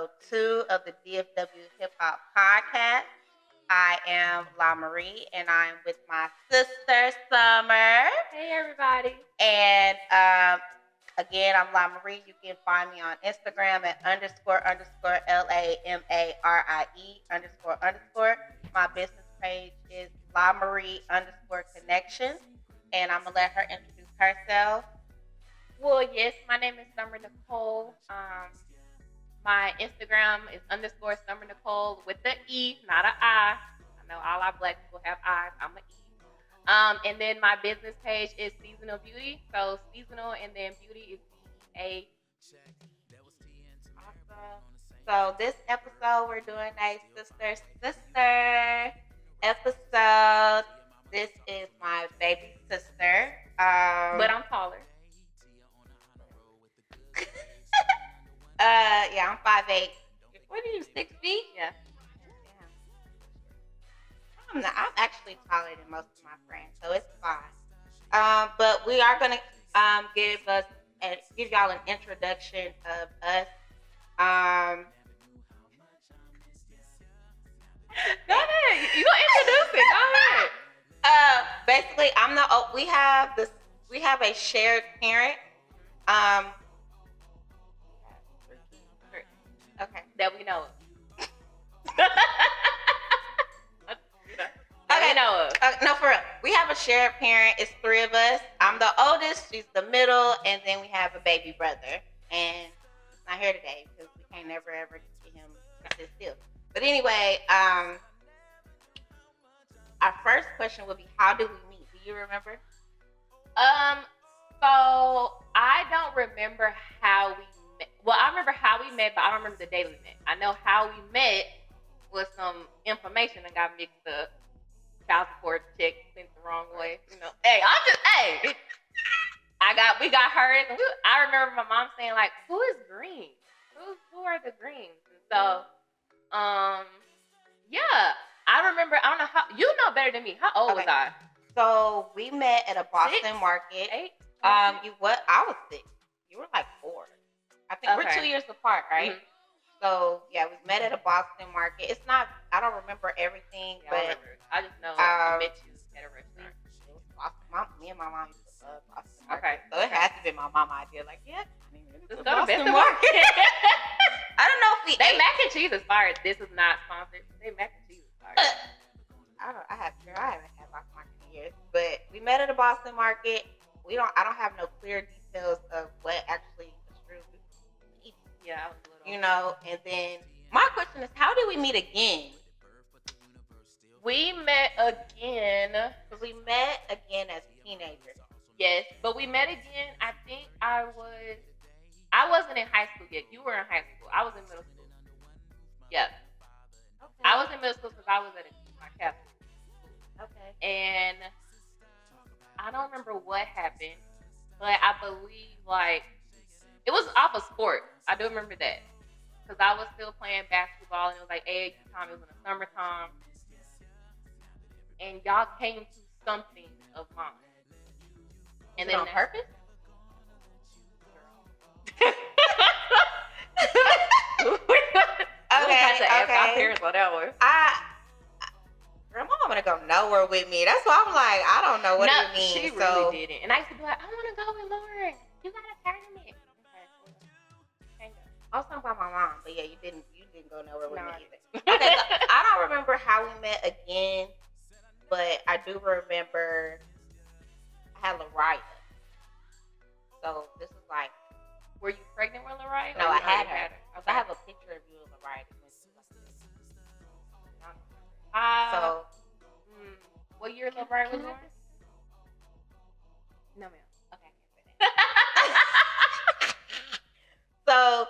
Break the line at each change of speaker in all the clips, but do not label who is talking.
episode 2 of the DFW Hip Hop Podcast. I am La Marie, and I'm with my sister, Summer.
Hey, everybody.
And again, I'm La Marie. You can find me on Instagram at __LAMARIE___. My business page is La Marie _connections. And I'm going to let her introduce herself.
Well, yes, my name is Summer Nicole. My Instagram is _Summer Nicole with the E, not an I. I know all our black people have I's. I'm an E. And then my business page is Seasonal Beauty. So seasonal and then beauty is BEA.
Awesome. So this episode we're doing a sister episode. This is my baby sister.
But I'm taller.
Yeah, I'm 5'8". What are you, 6 feet?
Yeah.
I'm actually taller than most of my friends, so it's fine. But we are gonna give y'all an introduction of us.
Go ahead. You gonna introduce it? Go ahead.
Basically, we have a shared parent. Okay.
That we know of.
Okay.
We know of.
No, for real. We have a shared parent. It's 3 of us. I'm the oldest. She's the middle, and then we have a baby brother. And he's not here today because we can't never ever get him to sit still. But anyway, our first question would be, how did we meet? Do you remember?
So I don't remember how we met. Well, I remember how we met, but I don't remember the day we met. I know how we met was some information that got mixed up. Child support check sent the wrong way. You know, we got hers. I remember my mom saying like, "Who is Green? Who are the Greens?" And so, yeah, I remember. I don't know how you know better than me. How old was I?
So we met at a Boston
6?
market.
8?
I was 6. You were like 4. I think we're 2 years apart, right? Mm-hmm. So yeah, we met at a Boston market. It's not. I don't remember everything, but
I just know I met you at a restaurant.
Me and my mom used to love Boston market. Okay, so it has to be my mom idea. Like, yeah,
let's go to Boston market.
I don't know if
they mac and cheese is fire. This is not sponsored. They mac and cheese is fire.
I haven't had Boston market in years, but we met at a Boston market. I don't have no clear details of what actually was true.
Yeah, I was a little.
You know, and then my question is, how did we meet again?
We met again.
Because we met again as teenagers.
Yes, but we met again. I think I wasn't in high school yet. You were in high school. I was in middle school. Yeah. Okay. I was in middle school because I was at my Catholic school.
Okay.
And I don't remember what happened, but I believe like it was off of sport. I do remember that because I was still playing basketball, and it was like AAU time. It was in the summertime, and y'all came to something of mine. And then
on purpose? Okay.
Our parents on that one.
Girl, my mom gonna go nowhere with me. That's why I'm like, I don't know what it means.
She really didn't. And I used to be like, I want to go with Lauren. You got a tournament. Okay.
I was talking about my mom, but yeah, you didn't go nowhere with me either. Okay, so I don't remember how we met again, but I do remember I had Lariah. So this is like,
were you pregnant with Lariah?
No, I had her. Okay. I have a picture of you with Lariah.
What year Lariah was born? No, ma'am. Okay, I can't say
that. So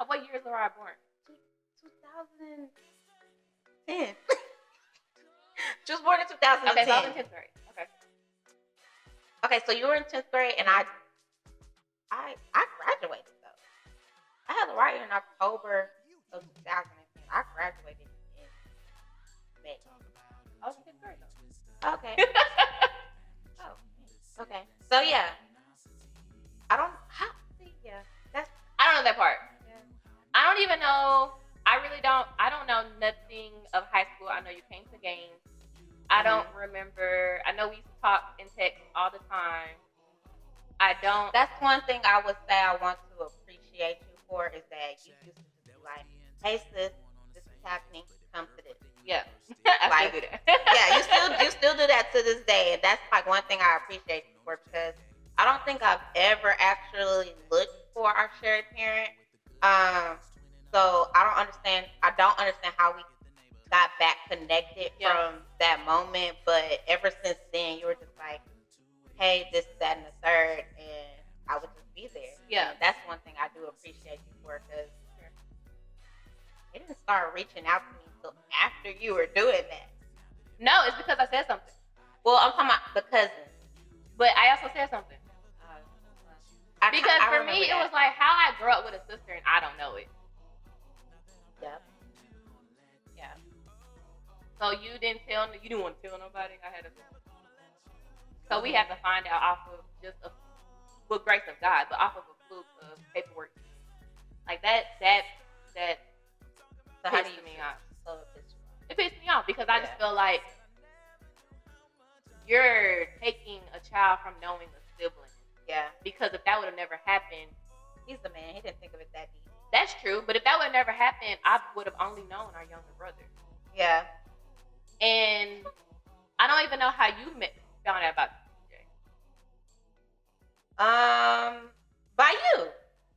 what year is Lariah born?
2010. She was born in 2010.
Okay, so I was in 10th grade.
Okay, so you were in 10th grade, and I graduated though. I had Lariah in October of 2010. I graduated in May.
I was in 10th grade though.
Okay. Okay. So yeah, I don't. Yeah.
know. I really don't. I don't know nothing of high school. I know you came to games. I don't remember. I know we used to talk and text all the time. I don't.
That's one thing I would say I want to appreciate you for is that you used to just be like, "Hey sis, this is happening. Come to this."
Yeah, I
Like,
still do that.
yeah, you still do that to this day, and that's like one thing I appreciate you for because I don't think I've ever actually looked for our shared parent. Um, so I don't understand. I don't understand how we got back connected from that moment, but ever since then, you were just like, "Hey, this, that, and the third," and I would just be there.
Yeah,
and that's one thing I do appreciate you for because they didn't start reaching out to me until after you were doing that.
No, it's because I said something.
Well, I'm talking about the cousins.
But I also said something. Because for me, it was like how I grew up with a sister and I don't know it.
Yep.
Yeah. So you didn't want to tell nobody? I had to. So we had to find out off of just with grace of God, but off of a fluke of paperwork. Like that
So how do you
me off.
So
it pissed me off because I just feel like you're taking a child from knowing a sibling.
Yeah.
Because if that would have never happened,
he's the man. He didn't think of it that deep.
That's true. But if that would have never happened, I would have only known our younger brother.
Yeah.
And I don't even know how you found out about TJ.
By you.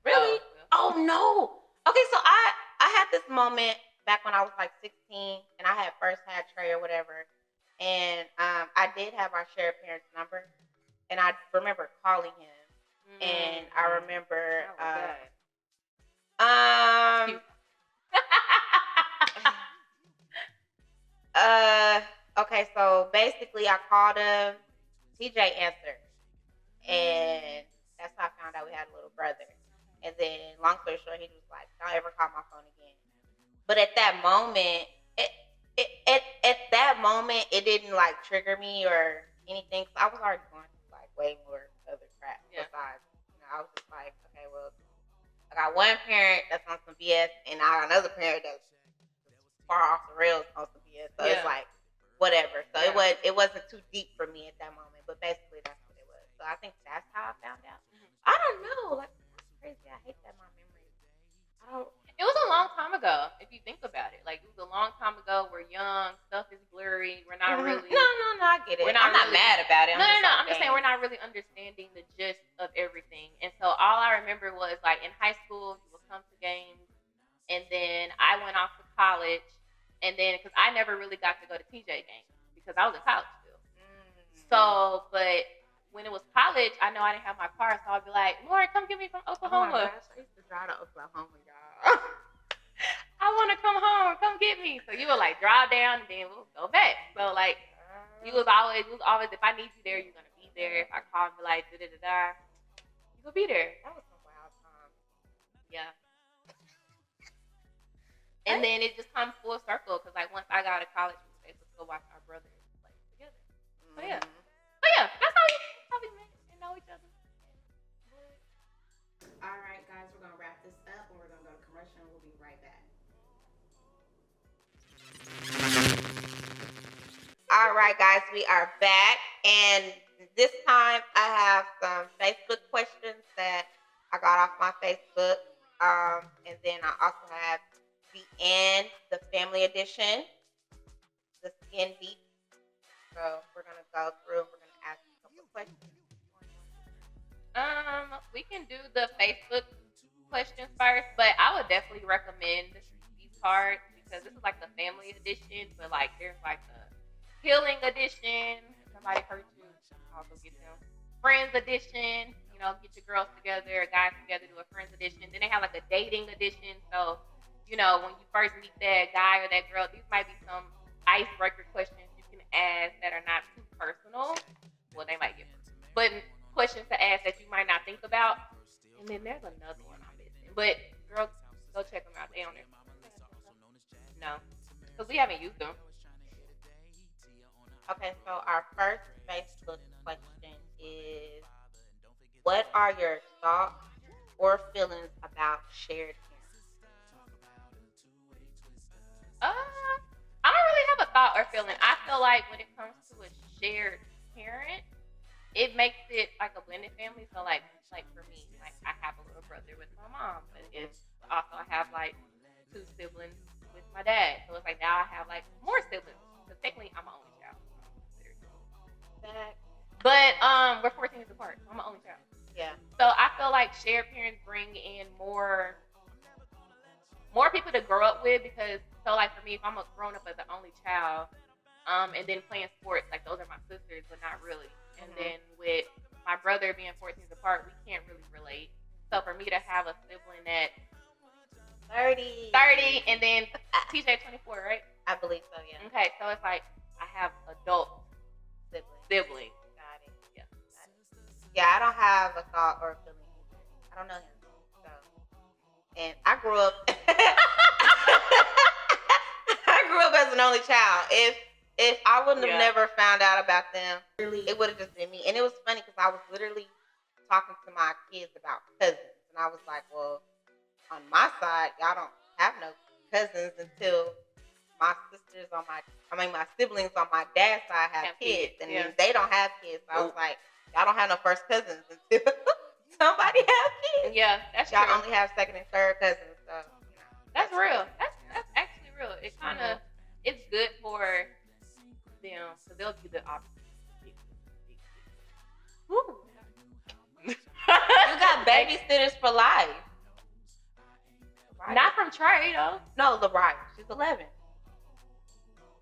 Really? Oh no. Okay, so I had this moment back when I was like 16 and I had first had Trey or whatever. And I did have our shared parents' number. And I remember calling him. And I remember okay, so basically I called him, TJ answered. And that's how I found out we had a little brother. And then long story short, he was like, "Don't ever call my phone again." But at that moment, it didn't like trigger me or anything. I was already going through like way more other crap besides. I was just like, okay, well, I got one parent that's on some BS, and I got another parent that's far off the rails on some BS. So it's like whatever. So it wasn't too deep for me at that moment. But basically, that's what it was. So I think that's how I found out. I don't know, like that's crazy. I hate that my memory.
It was a long time ago, if you think about it. Like, it was a long time ago. We're young. Stuff is blurry. We're not really...
No, I get it. I'm not mad about it.
I'm just saying we're not really understanding the gist of everything. And so all I remember was, like, in high school, you would come to games. And then I went off to college. And then, because I never really got to go to TJ games. Because I was in college still. So, but... when it was college, I know I didn't have my car, so I'd be like, "Lauren, come get me from Oklahoma."
Oh my gosh, I used to drive to Oklahoma, y'all.
I want to come home. Come get me. So you would like drive down, and then we'll go back. So like, it was always if I need you there, you're gonna be there. If I call and be like da da da da, you will be there.
That was some wild time.
Yeah. And then it just comes full circle because like once I got out of college, we were able to go watch our brothers play together. So yeah. But yeah, that's how we met and know each other.
All right, guys, we're going to wrap this up and we're going to go to commercial and we'll be right back. All right, guys, we are back. And this time I have some Facebook questions that I got off my Facebook. And then I also have the family edition, the skin deep. So we're going to go through and we're going to ask a couple of questions.
We can do the Facebook questions first, but I would definitely recommend these cards because this is like the family edition, but like there's like the healing edition. If somebody hurt you, also get them. Friends edition, get your girls together, guys together, do a friends edition. Then they have like a dating edition. So, when you first meet that guy or that girl, these might be some icebreaker questions you can ask that are not too personal. Well, they might get personal, but questions to ask that you might not think about. And then there's another one I'm missing. But girls, go check them out. They on there. No, because we haven't used them.
Okay, so our first Facebook question is, what are your thoughts or feelings about shared parents?
feeling. I feel like when it comes to a shared parent, it makes it like a blended family. So like for me, like I have a little brother with my mom, but it's also I have like 2 siblings with my dad. So it's like now I have like more siblings. Because technically I'm my only child. But we're 14 years apart. So I'm my only child.
Yeah.
So I feel like shared parents bring in more people to grow up with because so like for me, if I'm grown up as an only child, and then playing sports, like those are my sisters, but not really. And then with my brother being 14 years apart, we can't really relate. So for me to have a sibling at 30, and then TJ 24, right?
I believe so, yeah.
Okay, so it's like I have adult siblings.
Got it. Yeah. Got it. Yeah, I don't have a thought or a feeling either. I don't know him. So, and I grew up. I grew up as an only child. If I wouldn't have never found out about them, it would have just been me. And it was funny because I was literally talking to my kids about cousins, and I was like, well, on my side, y'all don't have no cousins until my siblings on my dad's side have kids, and they don't have kids. So I was like, y'all don't have no first cousins until somebody has kids.
Yeah, that's
y'all
true.
only have second and third cousins. So
that's real. That's actually real. It kind of it's good for them because they'll do the opposite.
Woo. You got babysitters for life.
Not from Trey though.
No, Lariah. She's 11.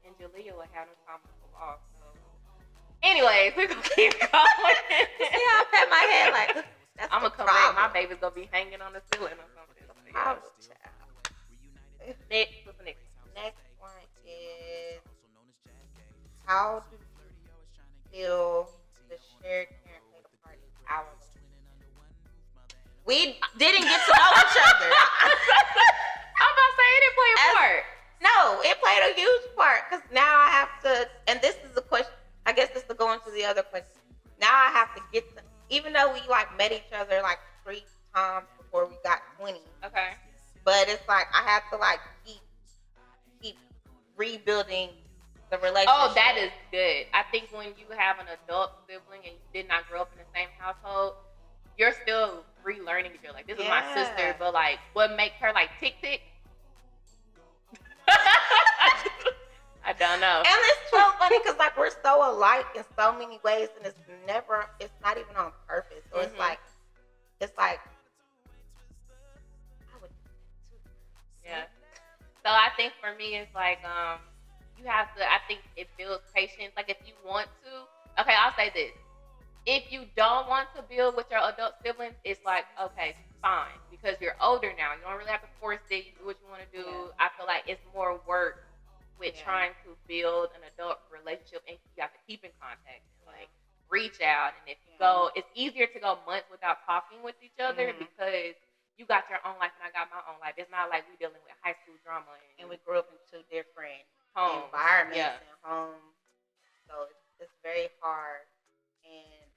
And Jalea will have no time to go off. So. Anyways, we're gonna keep going.
See how I pat my head like that's
I'm gonna come back. My baby's gonna be hanging on the ceiling or something. Next, what's the next one?
Next one is how do you feel the shared parent played a part in our relationship? We didn't get to know each other.
I'm about to say it didn't play a part.
No, it played a huge part because now I have to, and this is a question, I guess this is going to the other question. Now I have to get to, even though we like met each other like 3 times before we got 20.
Okay.
But it's like I have to like keep rebuilding the relationship.
Oh, that is good. I think when you have an adult sibling and you did not grow up in the same household, you're still relearning each other. Like, this is my sister, but like, what makes her like tick? I don't know.
And it's so funny because like we're so alike in so many ways, and it's not even on purpose. So it's like I would do that too.
Yeah. So I think for me it's like you have to. I think it builds patience. Like if you want to, okay, I'll say this. If you don't want to build with your adult siblings, it's like, okay, fine, because you're older now. You don't really have to force it. You do what you want to do. Yeah. I feel like it's more work with trying to build an adult relationship, and you have to keep in contact and like reach out. And if you go, it's easier to go months without talking with each other because you got your own life and I got my own life. It's not like we dealing with high school drama
and we grew up in 2 different environments and homes, so it's very hard. And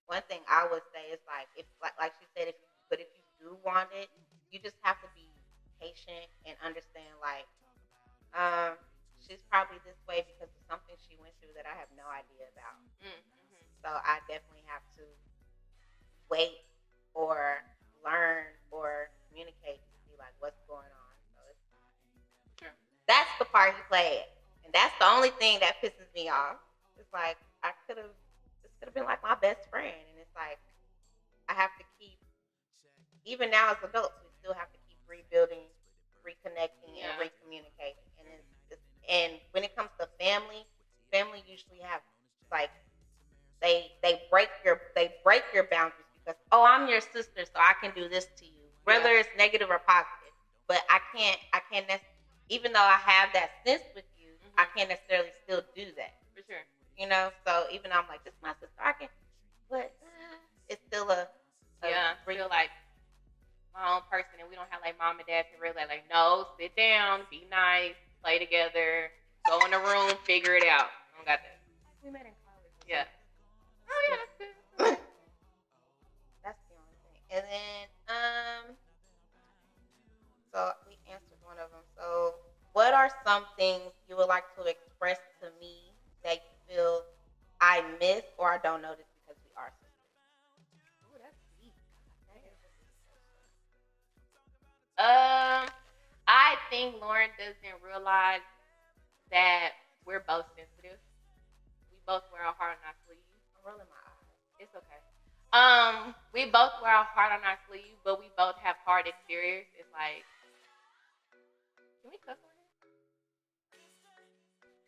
one thing I would say is like if like she said, if you do want it, you just have to be patient and understand like she's probably this way because of something she went through that I have no idea about. So I definitely have to wait or learn or communicate to see like what's going on. So that's the part he played, and that's the only thing that pisses me off. It's like this could have been like my best friend, and it's like I have to keep, even now as adults, we still have to keep rebuilding, reconnecting, and recommunicating. And when it comes to family usually have like they break your boundaries because I'm your sister, so I can do this to you, whether it's negative or positive. But I can't even though I have that sense with you, I can't necessarily still do that.
For sure.
You know, so even though I'm like, this is my sister, I can, but it's still a
feel like my own person, and we don't have like mom and dad to really like, no, sit down, be nice, play together, go in the room, figure it out. I don't got that. We met in college. Yeah. Oh yeah, that's good.
That's the only thing. And then so we answered one of them. So what are some things you would like to express to me that you feel I miss or I don't notice because we are sisters?
Oh, that's deep. I think Lauren doesn't realize that we're both sensitive. We both wear our heart on our sleeve.
I'm rolling my eyes.
It's okay. We both wear our heart on our sleeve, but we both have hard exteriors. It's like, can we cuss on it?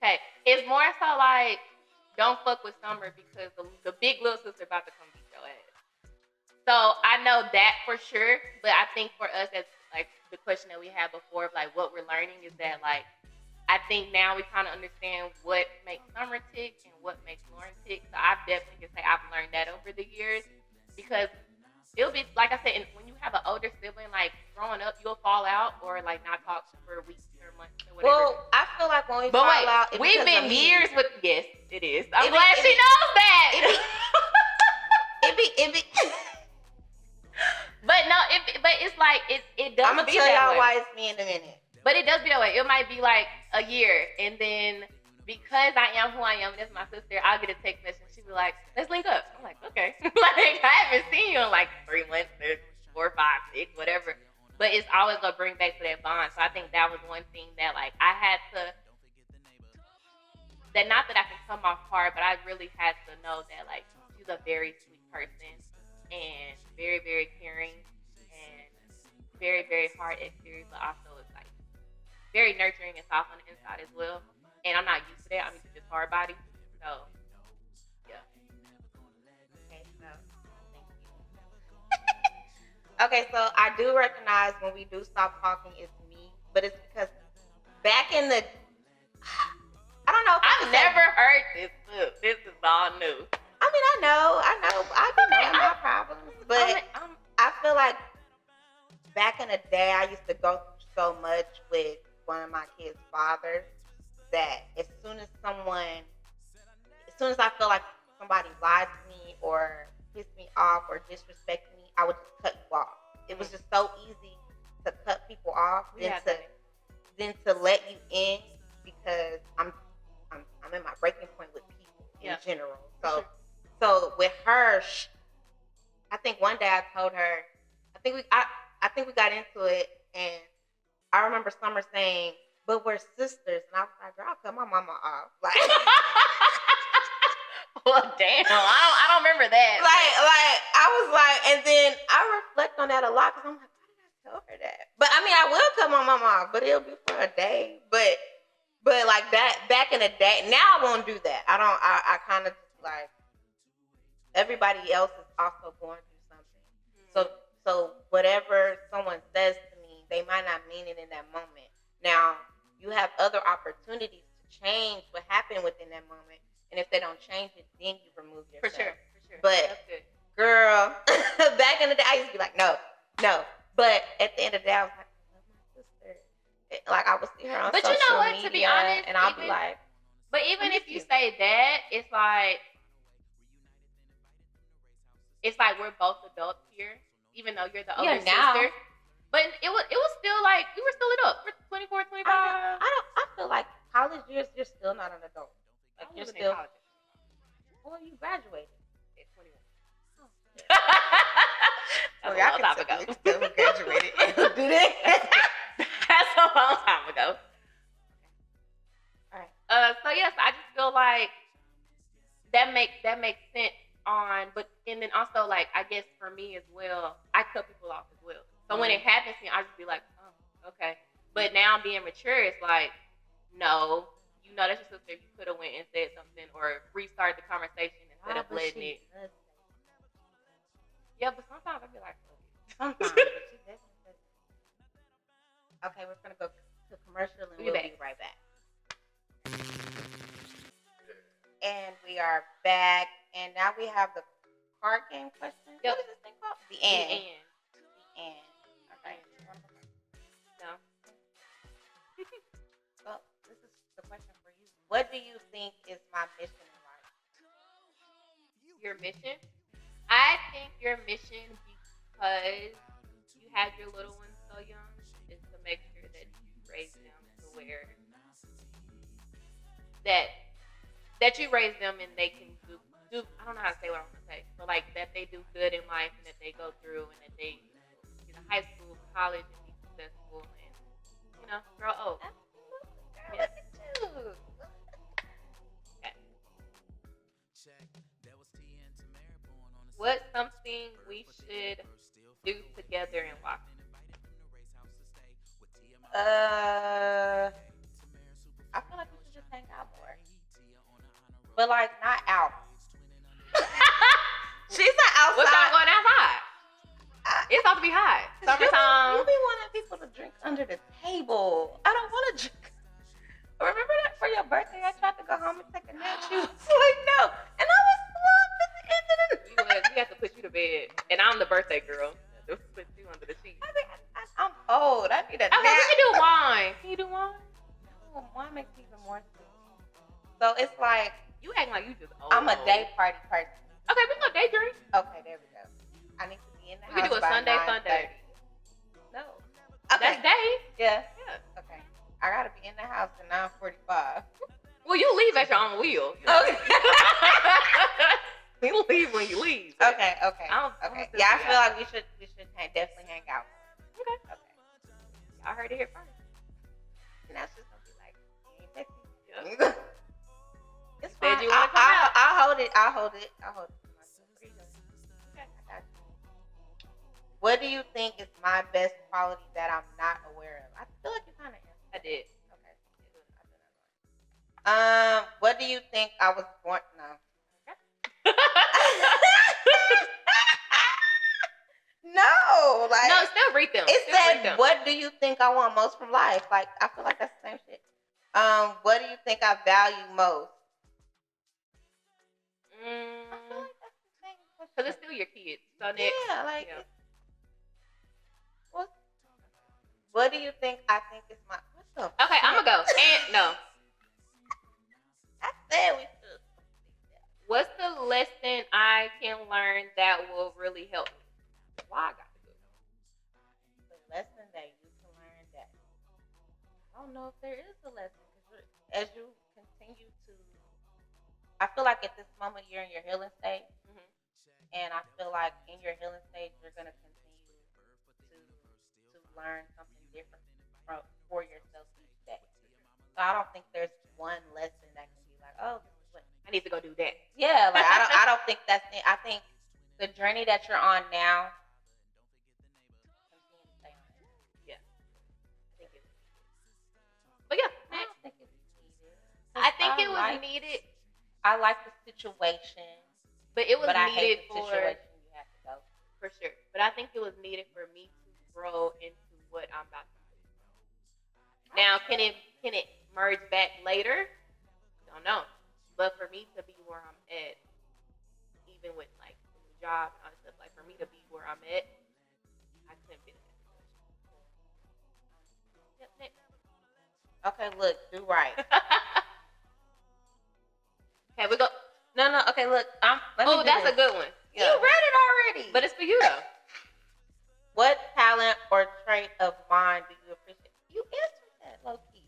Okay, it's more so like, don't fuck with Summer because the big little sister about to come beat your ass. So I know that for sure, but I think for us, as like the question that we had before of like what we're learning is that like I think now we kind of understand what makes Summer tick and what makes Lauren tick. So I definitely can say I've learned that over the years because it'll be like I said, when you have an older sibling, like growing up, you'll fall out or like not talk for weeks or months or whatever.
Well, I feel like when we fall out,
we've been years with. Yes, it is. I'm glad
it
she knows that.
It be.
But no, but it's like it does.
I'm gonna tell y'all why it's me in a minute.
But it does be that way. It might be like a year, and then because I am who I am, and that's my sister, I'll get a text message and she'll be like, "Let's link up." I'm like, "Okay." Like I haven't seen you in like 3 months, or 4, 5, 6, whatever. But it's always gonna bring back to that bond. So I think that was one thing that like I had to. That not that I can come off hard, but I really had to know that like she's a very sweet person and very, very caring and very, very hard exterior, but also it's like very nurturing and soft on the inside as well. And I'm not used to that. I'm used to just hard body. So yeah.
Okay, so thank you. Okay, so I do recognize when we do stop talking, it's me, but it's because back in the I don't know.
I've never heard this. This is all new.
I mean, I know. I've been having my problems, but I feel like back in the day, I used to go through so much with one of my kids' fathers that as soon as I feel like somebody lied to me or pissed me off or disrespected me, I would just cut you off. It was just so easy to cut people off than to let you in because I'm in my breaking point with people in general. So with her, I think one day I told her, I think we got into it, and I remember Summer saying, "But we're sisters," and I was like, "Girl, I'll cut my mama off." Like,
well, damn, I don't remember that.
Like I was like, and then I reflect on that a lot because I'm like, why did I tell her that? But I mean, I will cut my mama off, but it'll be for a day. But like that back in the day, now I won't do that. I kind of just like everybody else is also going through something. So whatever someone says to me, they might not mean it in that moment. Now you have other opportunities to change what happened within that moment, and if they don't change it, then you remove yourself.
For sure.
But girl, back in the day, I used to be like, no. But at the end of the day, I was like, I love my sister. Like I would see her on social media, you know what? To be honest, and I'll be like,
but even if you say that, it's like we're both adults here, even though you're the older sister. But it was still like we were still up. We're 24, 25.
I feel like college years, you're still not an adult. Like you're still. Well, you graduated at 21. Oh.
That's a long time ago.
Still graduated. Do that.
That's a long time ago.
All right.
So yes, I just feel like that makes sense and then also like I guess for me as well, I cut people off as well. So when it happens to me, I just be like, oh, okay. But now being mature, it's like, no, you know that's your sister. You could have went and said something or restarted the conversation instead of letting it. Yeah, but sometimes I be like,
sometimes. But she definitely says it. Okay, we're gonna go to commercial and we'll be right back. And we are back, and now we have the card game question.
Yep.
What is this thing called? The end. Okay.
No.
So this is the question for you. What do you think is my mission in life?
Your mission? I think your mission, because you have your little ones so young, is to make sure that you raise them to where that you raise them and they can do. I don't know how to say what I want to say, but like that they do good in life and that they go through and that they get a high school, college, and be successful and grow old.
Absolutely. Girl, look at you.
Okay. What's something we should do together and why?
I feel like we should just hang out more, but like not out. She's not outside.
What's not going outside? It's about to be hot. Summertime.
You be wanting people to drink under the table. I don't want to drink. Remember that for your birthday? I tried to go home and take a nap. She was like, no, and I was slumped at the end of the night.
We have to put you to bed, and I'm the birthday girl. Put you under the sheets.
I'm old. I need a nap.
We can do wine. Can you do wine?
Oh, wine makes me even more sick. So it's like
you acting like you just old.
I'm a day party person.
Okay, we can go day drink.
Okay, there we go. I need to be in the house.
We can do a Sunday fun day.
No. Okay.
That's day.
Yeah. Okay. I gotta be in the house at 9:45.
Well, you leave at your own wheel.
Okay.
You leave when you leave.
Okay.
Okay.
Yeah, I feel like we should definitely hang out.
Okay. Y'all heard it here first.
Now she's gonna be like, you ain't texting.
Yeah.
It's fine. I'll hold it. I'll hold it. Okay, I got you. What do you think is my best quality that I'm not aware of? I feel like you kind of answered.
I did.
Okay. What do you think I was born? No. No, like
no, still read them.
It said, "What do you think I want most from life?" Like I feel like that's the same shit. What do you think I value most? I feel like that's the same question.
Because it's still your kids. So next,
yeah, like. Yeah. What do you think I think is my? What the?
Okay, I'm gonna go. And no.
I said we should.
What's the lesson I can learn that will really help me? Why I got to do it?
The lesson that you can learn that I don't know if there is a lesson because as you continue to, I feel like at this moment you're in your healing stage, and I feel like in your healing stage you're gonna continue to learn something different for yourself each day. So I don't think there's one lesson that can be like, oh, this is what
I need to go do that.
Yeah, like I don't think that's it. I think the journey that you're on now.
Yeah, I think it's needed. But yeah,
I don't think it's needed.
I think it was needed.
I like the situation,
but it was
I
needed
hate the
for
situation you have to go
for sure. But I think it was needed for me to grow into what I'm about to do. Now, can it merge back later? Don't know. But for me to be where I'm at, even with like the new job and all this stuff, like for me to be where I'm at, I couldn't be in that situation. Yep, next.
Okay, look, do right.
Okay, we go.
No. Okay, look.
That's a good one.
Yeah. You read it already.
But it's for you though.
What talent or trait of mine do you appreciate? You answered that, low key.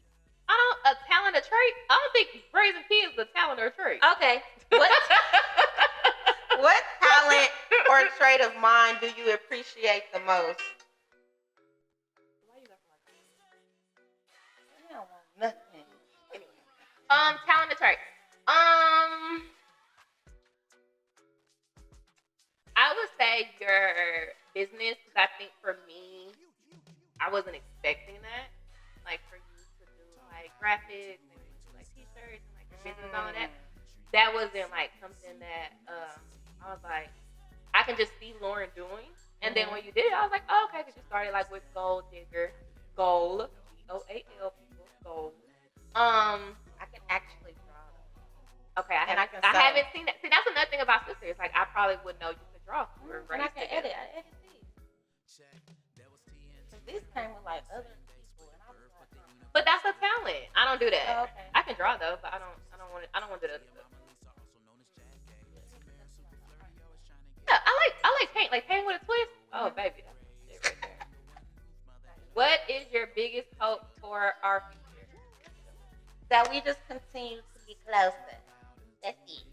A talent or trait? I don't think raising kids is a talent or trait.
Okay. What talent or trait of mine do you appreciate the most?
Why you got like that?
I don't want nothing.
Anyway. Talent or trait. I would say your business, because I think for me, I wasn't expecting that. Like for you to do like graphics and do like t-shirts and like your business and all of that. That wasn't like something that I was like, I can just see Lauren doing. And then when you did it, I was like, oh, okay, because you started like with Gold Digger, Goal, Goal, people, Goal.
I can actually draw though.
Okay, I haven't seen that. See, that's another thing about sisters. Like I probably would know you could draw.
And I can edit. I edit these. These came with like other people, and I was like,
but that's a talent. I don't do that.
Oh, okay.
I can draw though, but I don't want to. I don't want to do the other stuff. Yeah, I like paint. Like paint with a twist. Oh baby, that's shit right there. What is your biggest hope for our future?
That we just continue to Get closer. That's it.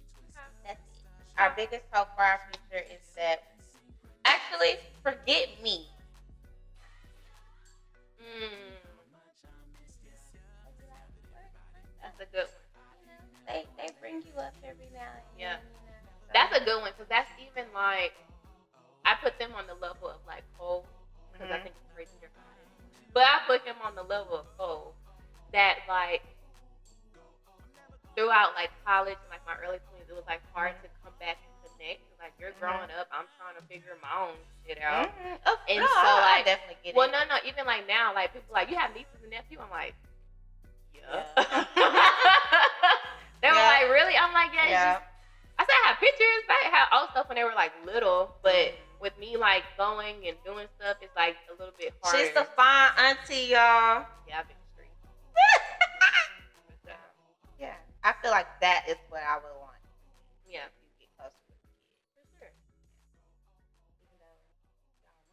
That's it. Our biggest hope for our future is that actually forget me.
That's a good one.
They bring you up every now and then.
Yeah. That's a good one because that's even like I put them on the level of like Cole because I think it's crazy different. But I put him on the level of Cole that like throughout like college and like my early 20s, it was like hard to come back and connect. Like you're growing up, I'm trying to figure my own shit out.
And so like, I definitely get it.
Well, no, even like now, like people like you have nieces and nephews. I'm like, yeah. They were like, really? I'm like, yeah. I said I have pictures. I had old stuff when they were like little, but with me like going and doing stuff, it's like a little bit harder.
She's a fine auntie, y'all.
Yeah, I've been street.
Yeah, I feel like that is what I would want.
Yeah,
you get closer with the kids.
For sure.
Even though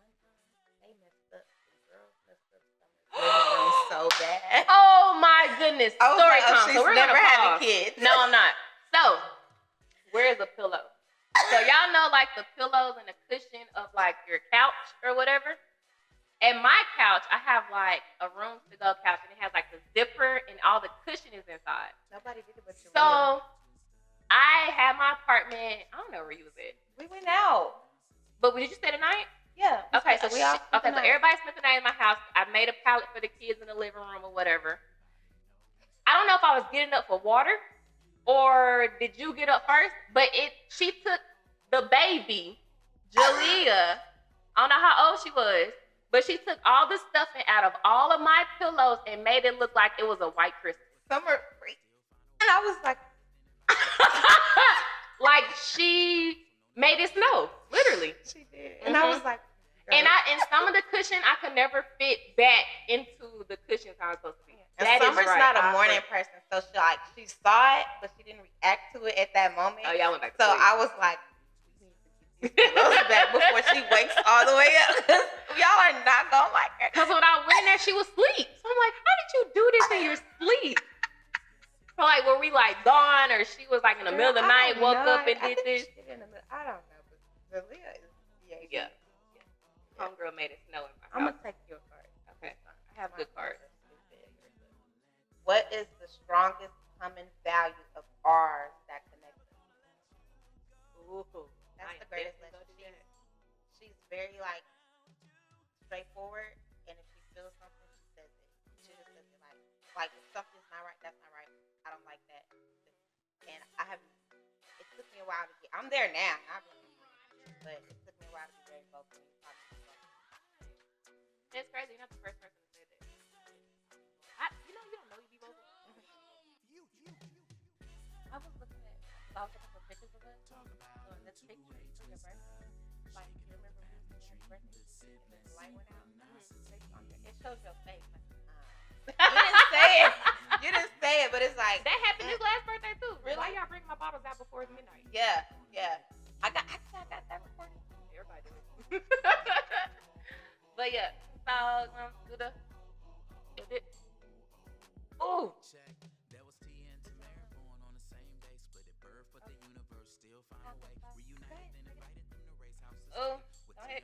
one time they messed up, the girls messed up so bad.
Oh my goodness! Story time.
She's
so we're
never
having
kids.
No, I'm not. So, where's a pillow? So y'all know like the pillows and the cushion of like your couch or whatever. At my couch, I have like a room to go couch and it has like the zipper and all the cushion is inside.
Nobody did it but you.
So I had my apartment. I don't know where you was at.
We went out.
But did you stay the night?
Yeah.
Okay, so we all. Okay, so everybody spent the night in my house. I made a pallet for the kids in the living room or whatever. I don't know if I was getting up for water or did you get up first? But she took the baby, Jalea. I don't know how old she was. But she took all the stuffing out of all of my pillows and made it look like it was a white Christmas.
Summer free. And I was like,
like she made it snow, literally.
She did. And I was like,
and some of the cushion I could never fit back into the cushions how it's supposed to be.
And Summer's not a morning person, so she saw it, but she didn't react to it at that moment.
Oh, yeah, I went back.
So I was like, back before she wakes all the way up. Y'all are not gonna like her.
Because when I went in there, she was asleep. So I'm like, how did you do this in your sleep? So like, were we like gone, or she was like in the middle of the night, woke up and did this?
I don't know, but Jalea is
yeah. Homegirl made it snow in my house.
I'm gonna take your card.
Okay, I have good cards.
What is the strongest common value of ours that connects us?
Ooh.
That's the greatest lesson. She's very like straightforward, and if she feels something, she says it. She just says it like if something's not right, that's not right. I don't like that. And it took me a while to get. I'm there now, but it took me a while to be very vocal.
It's crazy. You're not the first person to say that. You don't know you be vocal. I was looking for pictures of us. So in this picture for your birthday, like you remember when you was your birthday and then the light went out?
It shows your face. You didn't say it. You didn't say it, but it's like
that happened this last birthday too.
Really?
Why y'all bring my bottles out before midnight?
Yeah. I got that recording.
Everybody did. But yeah, so do the it. Ooh. Oh, go ahead.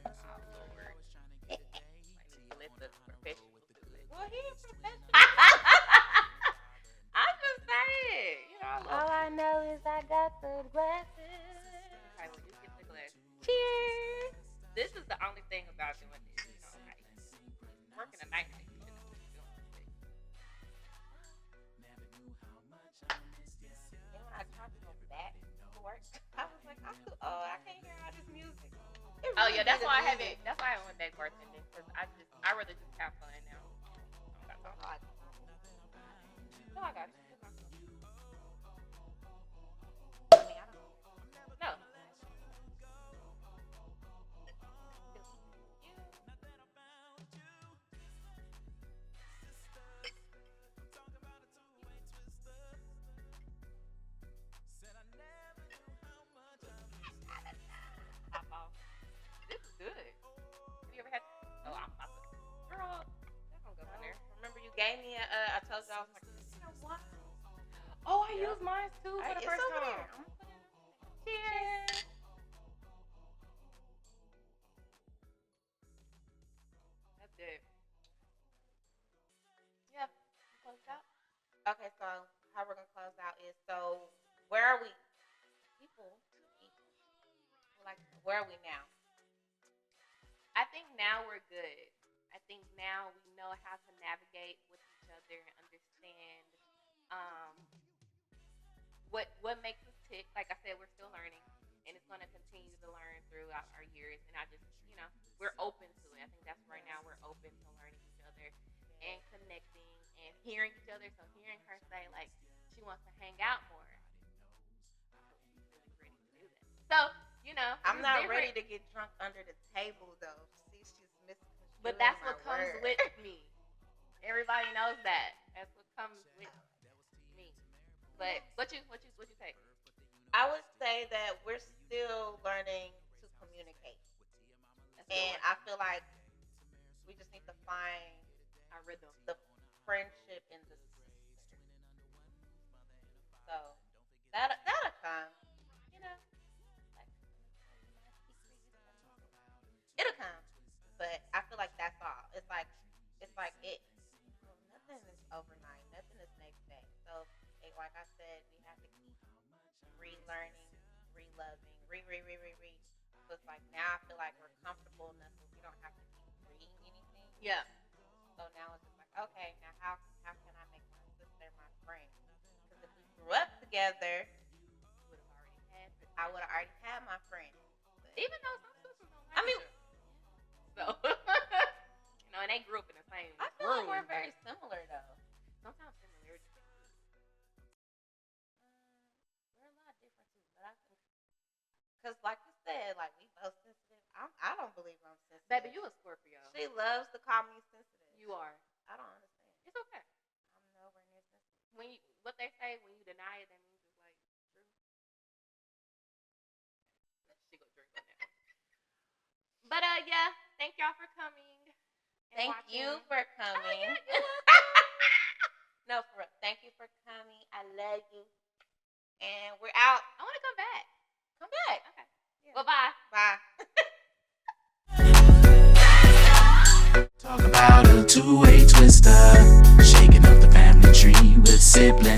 Oh, Lord. Let the professionals do it.
Well, he ain't professional.
I'm just saying.
All I know is I got the glasses.
Okay, well, you get the glasses.
Cheers.
This is the only thing about doing this. Like, working a night shift, you know, doing this.
And when I tried to go back to work, I was like, I'm too old. I can't hear all this music.
Oh yeah, that's why I haven't. That's why I went back bartending because I rather just have fun now. No, I got it. No. This is good. Have you ever had? Oh, I'm about to. Girl, that don't go in there.
Remember you gave me I told you I was like
I used mine too for the first time. Cheers. That's it. Yeah. Close it out.
Okay, so how we're gonna close out is where are we? People, like where are we now?
I think now we're good. I think now we know how to navigate with each other and understand um, what makes us tick. Like I said, we're still learning, and it's going to continue to learn throughout our years. And I just, we're open to it. I think that's right now we're open to learning each other and connecting and hearing each other. So hearing her say like she wants to hang out more, I hope she's really ready to do that. So
I'm not ready to get drunk under the table though. See, she's misconstruing.
But that's what comes with me. Everybody knows that. That's what comes with me. But what you take?
I would say that we're still learning to communicate, and I feel like we just need to find
our rhythm,
the friendship and the sister. So that'll come. It'll come, but I feel like that's all. It's like nothing is overnight. Nothing is next day. So, like I said, we have to keep relearning, reloving, re. So it's like now I feel like we're comfortable enough that we don't have to keep reading anything.
Yeah.
So now it's just like, okay, now how can I make my sister my friend? Because if we grew up together, I would have already had my friend. But,
even though some sisters don't like each other. So, and they grew up in the same room.
I feel like we're very similar, though.
Sometimes similarities.
We're a lot different, too. But I think, because like you said, like we both sensitive. I don't believe I'm sensitive.
Baby, you a Scorpio.
She loves to call me sensitive.
You are.
I don't understand.
It's okay.
I'm nowhere near sensitive.
What they say, when you deny it, that means it's like true. She go drink on that one. But yeah, thank y'all for coming.
Thank you for coming.
Oh, yeah,
no, for real. Thank you for coming. I love you. And we're out.
I want to come back.
Come back.
Okay. Yeah. Well, bye.
Bye.
Talk about a two-way twister, shaking up the family tree with siblings.